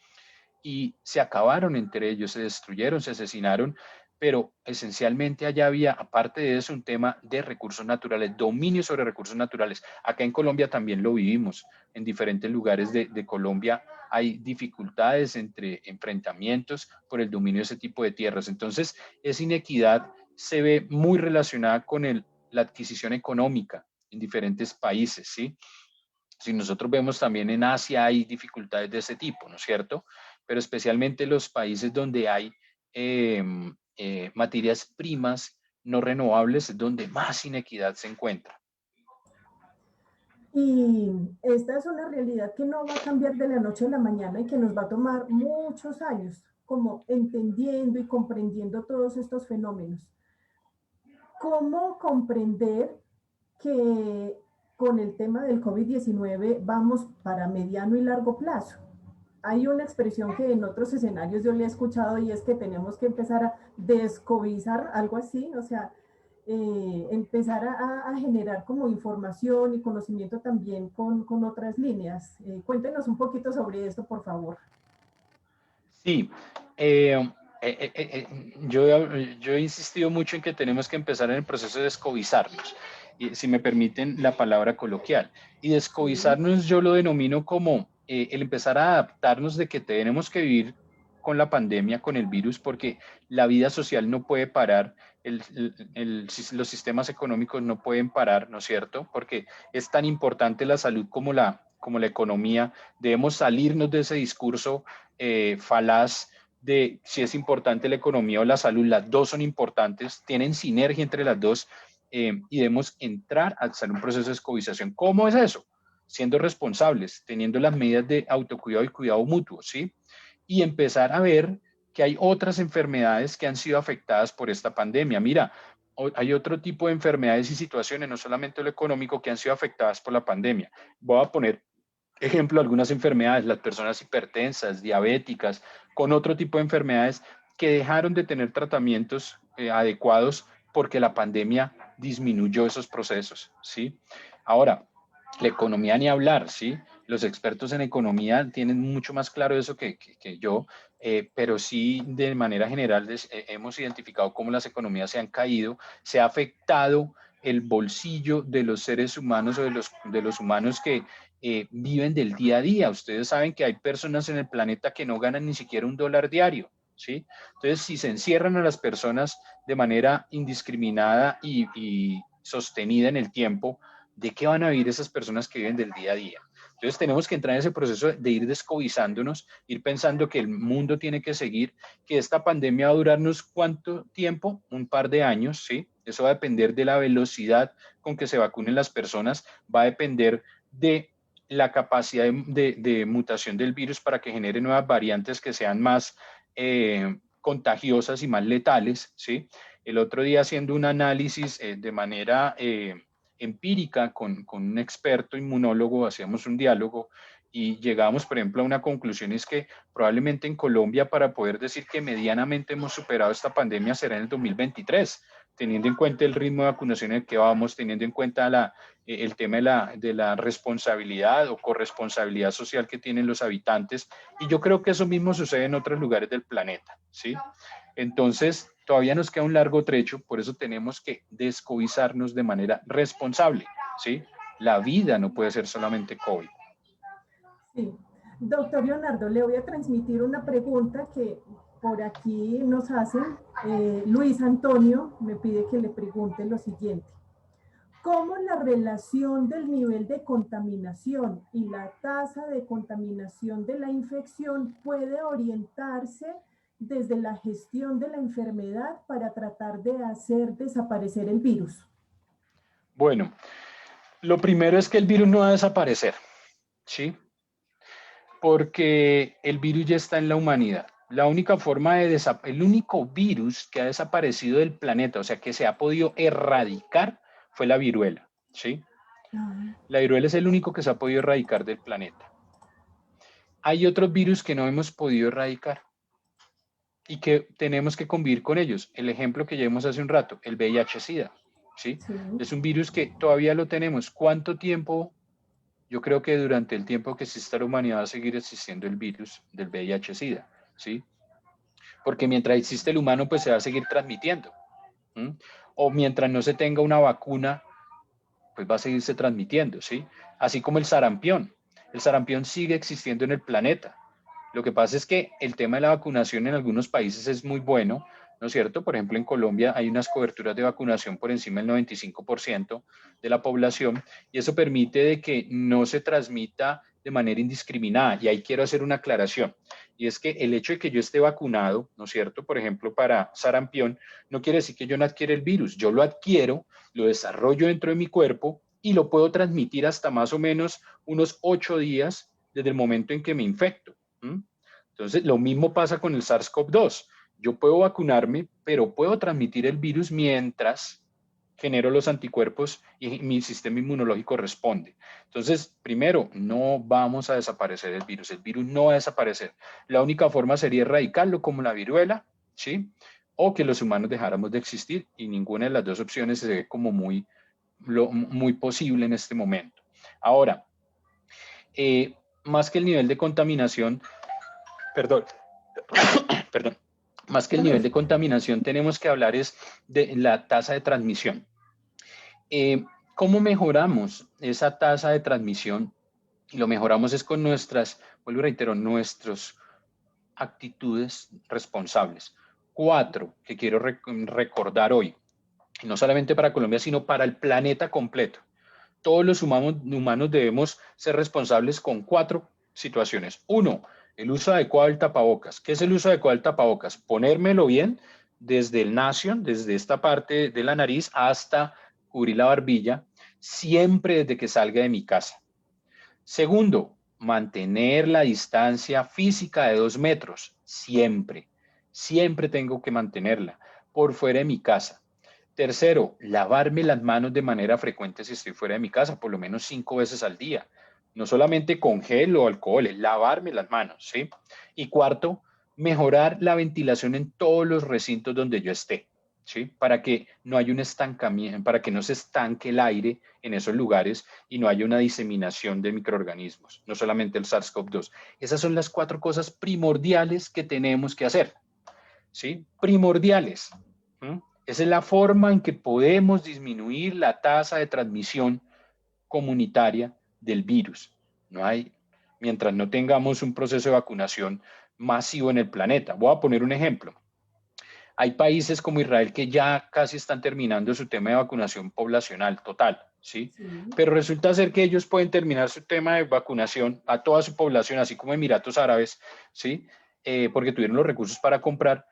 y se acabaron entre ellos, se destruyeron, se asesinaron, pero esencialmente allá había, aparte de eso, un tema de recursos naturales, dominio sobre recursos naturales. Acá en Colombia también lo vivimos, en diferentes lugares de Colombia hay dificultades entre enfrentamientos por el dominio de ese tipo de tierras. Entonces, esa inequidad se ve muy relacionada con la adquisición económica en diferentes países, ¿sí? Si nosotros vemos también en Asia hay dificultades de ese tipo, ¿no es cierto? Pero especialmente los países donde hay eh, materias primas no renovables es donde más inequidad se encuentra. Y esta es una realidad que no va a cambiar de la noche a la mañana y que nos va a tomar muchos años, como entendiendo y comprendiendo todos estos fenómenos. ¿Cómo comprender que con el tema del COVID-19 vamos para mediano y largo plazo? Hay una expresión que en otros escenarios yo le he escuchado y es que tenemos que empezar a descovizar, algo así, o sea, empezar a generar como información y conocimiento también con otras líneas. Cuéntenos un poquito sobre esto, por favor. Sí, yo he insistido mucho en que tenemos que empezar en el proceso de descovizarnos, y, si me permiten la palabra coloquial. Y Sí. descovizarnos yo lo denomino como el empezar a adaptarnos de que tenemos que vivir con la pandemia, con el virus, porque la vida social no puede parar, los sistemas económicos no pueden parar, ¿no es cierto? Porque es tan importante la salud como la economía. Debemos salirnos de ese discurso falaz de si es importante la economía o la salud. Las dos son importantes, tienen sinergia entre las dos, y debemos entrar a hacer un proceso de escobización. ¿Cómo es eso? Siendo responsables, teniendo las medidas de autocuidado y cuidado mutuo, ¿sí? Y empezar a ver que hay otras enfermedades que han sido afectadas por esta pandemia. Mira, hay otro tipo de enfermedades y situaciones, no solamente lo económico, que han sido afectadas por la pandemia. Voy a poner ejemplo, algunas enfermedades, las personas hipertensas, diabéticas, con otro tipo de enfermedades que dejaron de tener tratamientos adecuados porque la pandemia disminuyó esos procesos, ¿sí? Ahora, la economía ni hablar, ¿sí? Los expertos en economía tienen mucho más claro eso que yo, pero sí de manera general hemos identificado cómo las economías se han caído, se ha afectado el bolsillo de los seres humanos o de los humanos que viven del día a día. Ustedes saben que hay personas en el planeta que no ganan ni siquiera $1 diario, ¿sí? Entonces, si se encierran a las personas de manera indiscriminada y sostenida en el tiempo, ¿de qué van a vivir esas personas que viven del día a día? Entonces tenemos que entrar en ese proceso de ir descobizándonos, ir pensando que el mundo tiene que seguir, que esta pandemia va a durarnos ¿cuánto tiempo? Un par de años, ¿sí? Eso va a depender de la velocidad con que se vacunen las personas, va a depender de la capacidad de mutación del virus para que genere nuevas variantes que sean más contagiosas y más letales, ¿sí? El otro día haciendo un análisis de manera empírica con un experto inmunólogo, hacíamos un diálogo y llegamos, por ejemplo, a una conclusión, es que probablemente en Colombia, para poder decir que medianamente hemos superado esta pandemia, será en el 2023, teniendo en cuenta el ritmo de vacunación en el que vamos, teniendo en cuenta el tema de la responsabilidad o corresponsabilidad social que tienen los habitantes, y yo creo que eso mismo sucede en otros lugares del planeta, ¿sí? Entonces, todavía nos queda un largo trecho, por eso tenemos que descovizarnos de manera responsable, ¿sí? La vida no puede ser solamente COVID. Sí. Doctor Leonardo, le voy a transmitir una pregunta que por aquí nos hacen. Luis Antonio me pide que le pregunte lo siguiente. ¿Cómo la relación del nivel de contaminación y la tasa de contaminación de la infección puede orientarse desde la gestión de la enfermedad para tratar de hacer desaparecer el virus? Bueno, lo primero es que el virus no va a desaparecer, ¿sí? Porque el virus ya está en la humanidad. La única forma de el único virus que ha desaparecido del planeta, o sea, que se ha podido erradicar, fue la viruela, ¿sí? La viruela es el único que se ha podido erradicar del planeta. Hay otros virus que no hemos podido erradicar y que tenemos que convivir con ellos. El ejemplo que ya vimos hace un rato, el VIH-Sida, ¿sí? Sí. Es un virus que todavía lo tenemos. ¿Cuánto tiempo? Yo creo que durante el tiempo que exista la humanidad va a seguir existiendo el virus del VIH-Sida, ¿sí? Porque mientras existe el humano, pues se va a seguir transmitiendo. ¿Mm? O mientras no se tenga una vacuna, pues va a seguirse transmitiendo, ¿sí? Así como el sarampión. El sarampión sigue existiendo en el planeta. Lo que pasa es que el tema de la vacunación en algunos países es muy bueno, ¿no es cierto? Por ejemplo, en Colombia hay unas coberturas de vacunación por encima del 95% de la población y eso permite de que no se transmita de manera indiscriminada. Y ahí quiero hacer una aclaración. Y es que el hecho de que yo esté vacunado, ¿no es cierto? Por ejemplo, para sarampión, no quiere decir que yo no adquiera el virus. Yo lo adquiero, lo desarrollo dentro de mi cuerpo y lo puedo transmitir hasta más o menos unos 8 días desde el momento en que me infecto. Entonces, lo mismo pasa con el SARS-CoV-2. Yo puedo vacunarme, pero puedo transmitir el virus mientras genero los anticuerpos y mi sistema inmunológico responde. Entonces, primero, no vamos a desaparecer el virus no va a desaparecer. La única forma sería erradicarlo como la viruela, ¿sí? O que los humanos dejáramos de existir y ninguna de las dos opciones se ve como muy posible en este momento. Ahora, más que el nivel de contaminación, perdón, más que el nivel de contaminación, tenemos que hablar es de la tasa de transmisión. ¿Cómo mejoramos esa tasa de transmisión? Y lo mejoramos es con nuestras, vuelvo y reitero, nuestras actitudes responsables. 4 que quiero recordar hoy, y no solamente para Colombia, sino para el planeta completo. Todos los humanos debemos ser responsables con 4 situaciones. 1, el uso adecuado del tapabocas. ¿Qué es el uso adecuado del tapabocas? Ponérmelo bien desde el nasion, desde esta parte de la nariz hasta cubrir la barbilla, siempre desde que salga de mi casa. Segundo, mantener la distancia física de 2 metros, siempre. Siempre tengo que mantenerla por fuera de mi casa. Tercero, lavarme las manos de manera frecuente si estoy fuera de mi casa, por lo menos 5 veces al día. No solamente con gel o alcohol, es lavarme las manos, ¿sí? Y cuarto, mejorar la ventilación en todos los recintos donde yo esté, ¿sí? Para que no haya un estancamiento, para que no se estanque el aire en esos lugares y no haya una diseminación de microorganismos, no solamente el SARS-CoV-2. Esas son las 4 cosas primordiales que tenemos que hacer, ¿sí? Primordiales. Esa es la forma en que podemos disminuir la tasa de transmisión comunitaria del virus. Mientras no tengamos un proceso de vacunación masivo en el planeta. Voy a poner un ejemplo. Hay países como Israel que ya casi están terminando su tema de vacunación poblacional total, ¿sí? Pero resulta ser que ellos pueden terminar su tema de vacunación a toda su población, así como Emiratos Árabes, ¿sí? Porque tuvieron los recursos para comprar,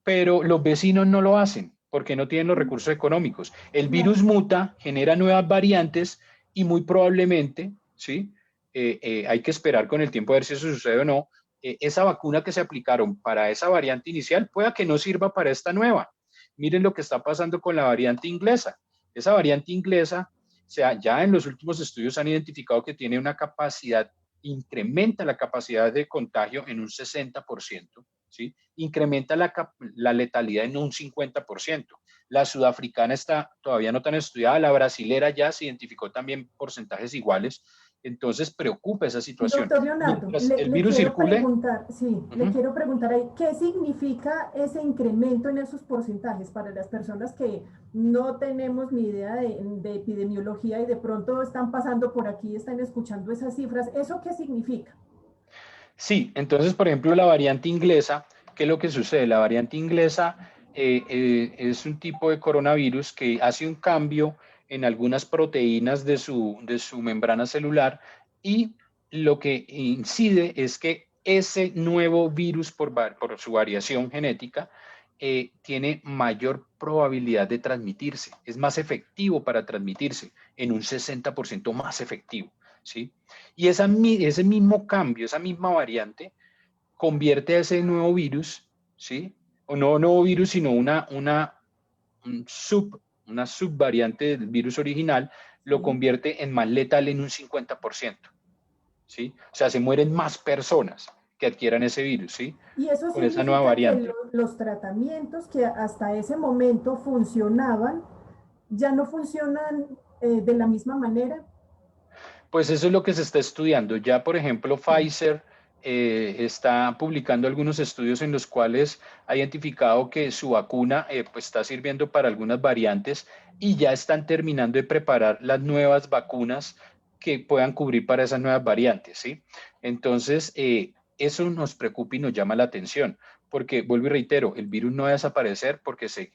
pero los vecinos no lo hacen porque no tienen los recursos económicos. El virus muta, genera nuevas variantes y muy probablemente, ¿sí? Hay que esperar con el tiempo a ver si eso sucede o no. Esa vacuna que se aplicaron para esa variante inicial pueda que no sirva para esta nueva. Miren lo que está pasando con la variante inglesa. Esa variante inglesa, o sea, ya en los últimos estudios han identificado que tiene una capacidad incrementa la capacidad de contagio en un 60%, ¿sí? Incrementa la letalidad en un 50%. La sudafricana está todavía no tan estudiada, la brasilera ya se identificó también porcentajes iguales, entonces preocupa esa situación. Doctor Leonardo, Mientras el le virus quiero circule, preguntar, sí, le quiero preguntar ahí, ¿qué significa ese incremento en esos porcentajes para las personas que no tenemos ni idea de epidemiología y de pronto están pasando por aquí, están escuchando esas cifras? ¿Eso qué significa? sí, entonces, por ejemplo, la variante inglesa, ¿qué es lo que sucede? La variante inglesa es un tipo de coronavirus que hace un cambio en algunas proteínas de su membrana celular y lo que incide es que ese nuevo virus, por su variación genética, tiene mayor probabilidad de transmitirse, es más efectivo para transmitirse, en un 60% más efectivo, ¿sí? Y ese mismo cambio, esa misma variante, convierte a ese nuevo virus, ¿sí? O no nuevo virus, sino un una subvariante del virus original, lo Sí. convierte en más letal en un 50%, ¿sí? O sea, se mueren más personas que adquieran ese virus, ¿sí? Y eso Con esa nueva significa que variante. los tratamientos que hasta ese momento funcionaban, ya no funcionan de la misma manera. Pues eso es lo que se está estudiando. Ya, por ejemplo, Sí. Pfizer está publicando algunos estudios en los cuales ha identificado que su vacuna pues está sirviendo para algunas variantes y ya están terminando de preparar las nuevas vacunas que puedan cubrir para esas nuevas variantes, ¿sí? Entonces, eso nos preocupa y nos llama la atención, porque, vuelvo y reitero, el virus no va a desaparecer porque se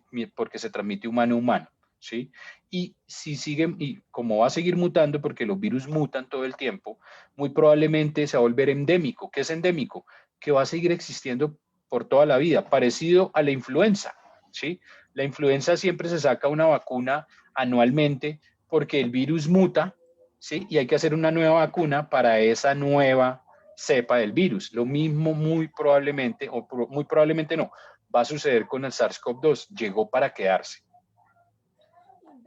transmite humano a humano, ¿sí? Y si siguen, y como va a seguir mutando, porque los virus mutan todo el tiempo, muy probablemente se va a volver endémico. ¿Qué es endémico? Que va a seguir existiendo por toda la vida, parecido a la influenza, ¿sí? La influenza siempre se saca una vacuna anualmente porque el virus muta, ¿sí? Y hay que hacer una nueva vacuna para esa nueva cepa del virus. Lo mismo muy probablemente, o muy probablemente no, va a suceder con el SARS-CoV-2. Llegó para quedarse.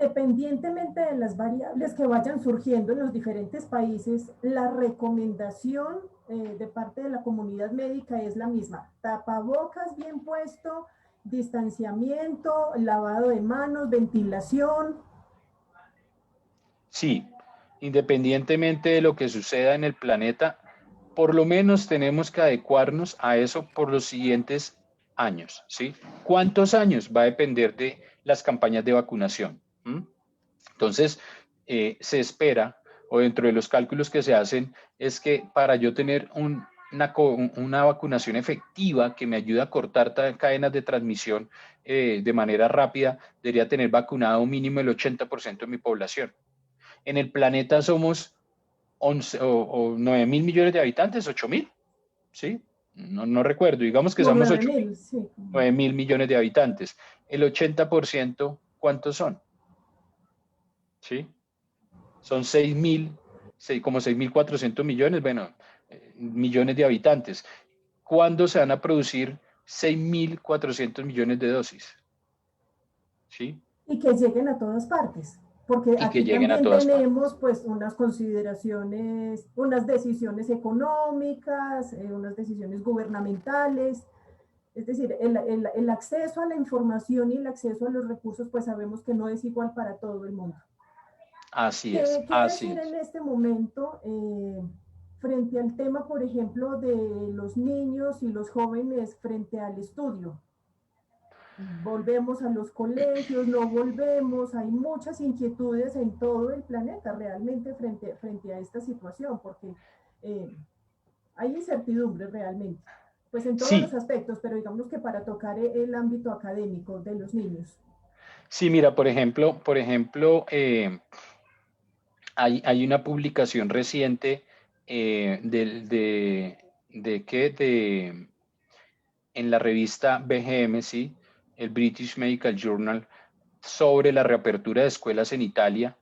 Independientemente de las variables que vayan surgiendo en los diferentes países, la recomendación de parte de la comunidad médica es la misma. Tapabocas bien puesto, distanciamiento, lavado de manos, ventilación. Sí, independientemente de lo que suceda en el planeta, por lo menos tenemos que adecuarnos a eso por los siguientes años, ¿sí? ¿Cuántos años? Va a depender de las campañas de vacunación. ¿M? Entonces, se espera, o dentro de los cálculos que se hacen, es que para yo tener una vacunación efectiva que me ayude a cortar cadenas de transmisión de manera rápida, debería tener vacunado un mínimo el 80% de mi población. En el planeta somos 11 o 9 mil millones de habitantes, 8 mil, ¿sí? No recuerdo, digamos que Como somos 9 8 mil, mil, sí. 9 mil millones de habitantes. El 80%, ¿cuántos son? ¿Sí? Son 6 mil, como 6.400 millones, bueno, millones de habitantes. ¿Cuándo se van a producir 6.400 millones de dosis? ¿Sí? Y que lleguen a todas partes, porque Y que aquí lleguen a también todas partes. tenemos pues unas consideraciones, unas decisiones económicas, unas decisiones gubernamentales, es decir, el acceso a la información y el acceso a los recursos pues sabemos que no es igual para todo el mundo. Así es, ¿Qué así decir en es. este momento frente al tema, por ejemplo, de los niños y los jóvenes frente al estudio? Volvemos a los colegios, no volvemos, hay muchas inquietudes en todo el planeta realmente frente a esta situación, porque eh, hay incertidumbre realmente, pues en todos los Sí, aspectos, pero digamos que para tocar el ámbito académico de los niños. sí, mira, por ejemplo, hay una publicación reciente en la revista BGM, ¿sí? El British Medical Journal, sobre la reapertura de escuelas en Italia,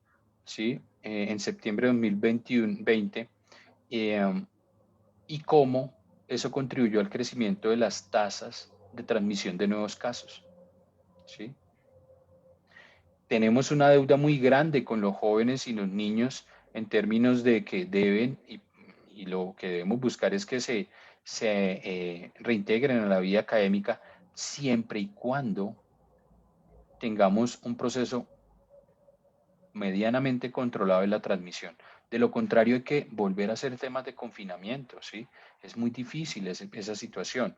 ¿sí? En septiembre de 2020, eh, y cómo eso contribuyó al crecimiento de las tasas de transmisión de nuevos casos, ¿sí? Tenemos una deuda muy grande con los jóvenes y los niños en términos de que deben y lo que debemos buscar es que se reintegren a la vida académica siempre y cuando tengamos un proceso medianamente controlado de la transmisión. De lo contrario, hay que volver a hacer temas de confinamiento, ¿sí? Es muy difícil esa situación.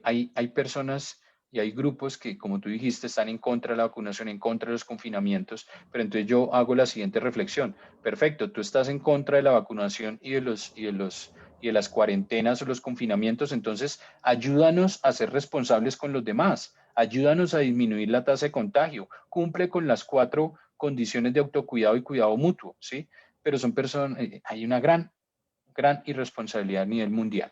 Hay personas y hay grupos que, como tú dijiste, están en contra de la vacunación, en contra de los confinamientos, pero entonces yo hago la siguiente reflexión. Perfecto, tú estás en contra de la vacunación y de las cuarentenas o los confinamientos, entonces ayúdanos a ser responsables con los demás, ayúdanos a disminuir la tasa de contagio, cumple con las 4 condiciones de autocuidado y cuidado mutuo, ¿sí? Pero son personas, hay una gran irresponsabilidad a nivel mundial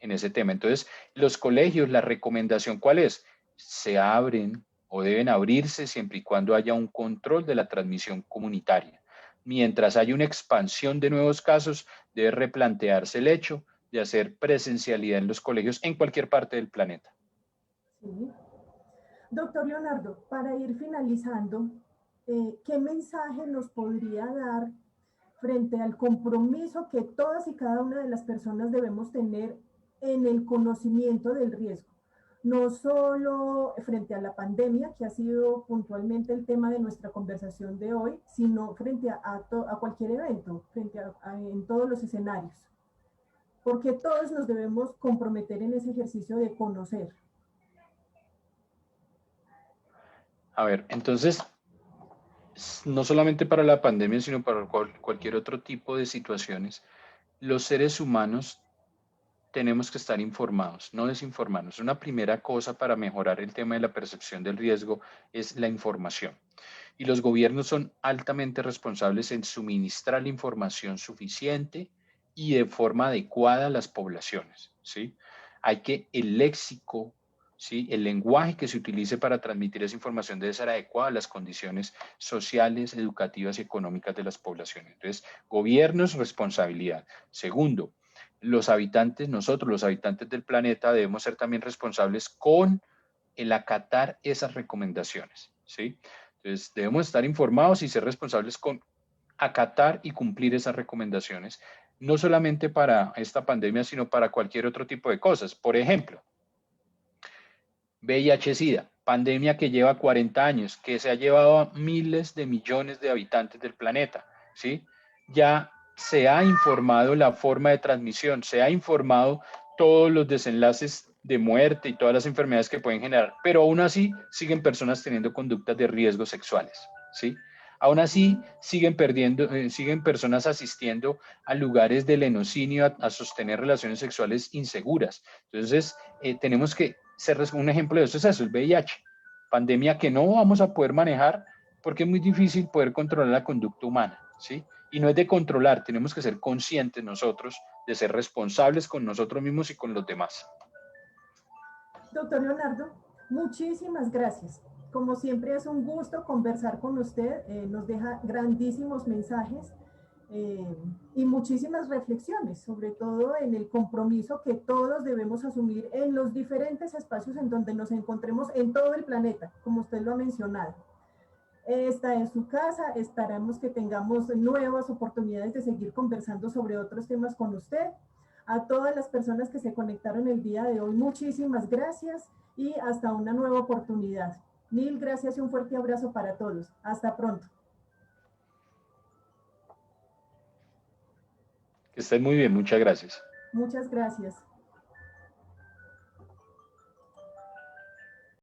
en ese tema. Entonces, los colegios, la recomendación, ¿cuál es? Se abren o deben abrirse siempre y cuando haya un control de la transmisión comunitaria. Mientras haya una expansión de nuevos casos, debe replantearse el hecho de hacer presencialidad en los colegios en cualquier parte del planeta. Sí. Doctor Leonardo, para ir finalizando, ¿qué mensaje nos podría dar frente al compromiso que todas y cada una de las personas debemos tener en el conocimiento del riesgo? No solo frente a la pandemia, que ha sido puntualmente el tema de nuestra conversación de hoy, sino frente a cualquier evento, en todos los escenarios. Porque todos nos debemos comprometer en ese ejercicio de conocer. A ver, entonces, no solamente para la pandemia, sino para cualquier otro tipo de situaciones, los seres humanos tenemos que estar informados, no desinformarnos. Una primera cosa para mejorar el tema de la percepción del riesgo es la información. Y los gobiernos son altamente responsables en suministrar la información suficiente y de forma adecuada a las poblaciones, ¿sí? Hay que el léxico, ¿sí? El lenguaje que se utilice para transmitir esa información debe ser adecuado a las condiciones sociales, educativas y económicas de las poblaciones. Entonces, gobiernos, responsabilidad. Segundo, los habitantes, nosotros los habitantes del planeta debemos ser también responsables con el acatar esas recomendaciones, ¿sí? Entonces, debemos estar informados y ser responsables con acatar y cumplir esas recomendaciones, no solamente para esta pandemia, sino para cualquier otro tipo de cosas. Por ejemplo, VIH-Sida, pandemia que lleva 40 años, que se ha llevado a miles de millones de habitantes del planeta, ¿sí? Ya se ha informado la forma de transmisión, se ha informado todos los desenlaces de muerte y todas las enfermedades que pueden generar, pero aún así siguen personas teniendo conductas de riesgo sexuales, ¿sí? Aún así siguen siguen personas asistiendo a lugares de lenocinio a sostener relaciones sexuales inseguras. Entonces, tenemos que ser un ejemplo de eso es eso, el VIH, pandemia que no vamos a poder manejar porque es muy difícil poder controlar la conducta humana, ¿sí? Y no es de controlar, tenemos que ser conscientes nosotros de ser responsables con nosotros mismos y con los demás. Doctor Leonardo, muchísimas gracias. Como siempre es un gusto conversar con usted, nos deja grandísimos mensajes y muchísimas reflexiones, sobre todo en el compromiso que todos debemos asumir en los diferentes espacios en donde nos encontremos en todo el planeta, como usted lo ha mencionado. Esta es su casa, esperamos que tengamos nuevas oportunidades de seguir conversando sobre otros temas con usted. A todas las personas que se conectaron el día de hoy, muchísimas gracias y hasta una nueva oportunidad. Mil gracias y un fuerte abrazo para todos. Hasta pronto. Que estén muy bien, muchas gracias. Muchas gracias.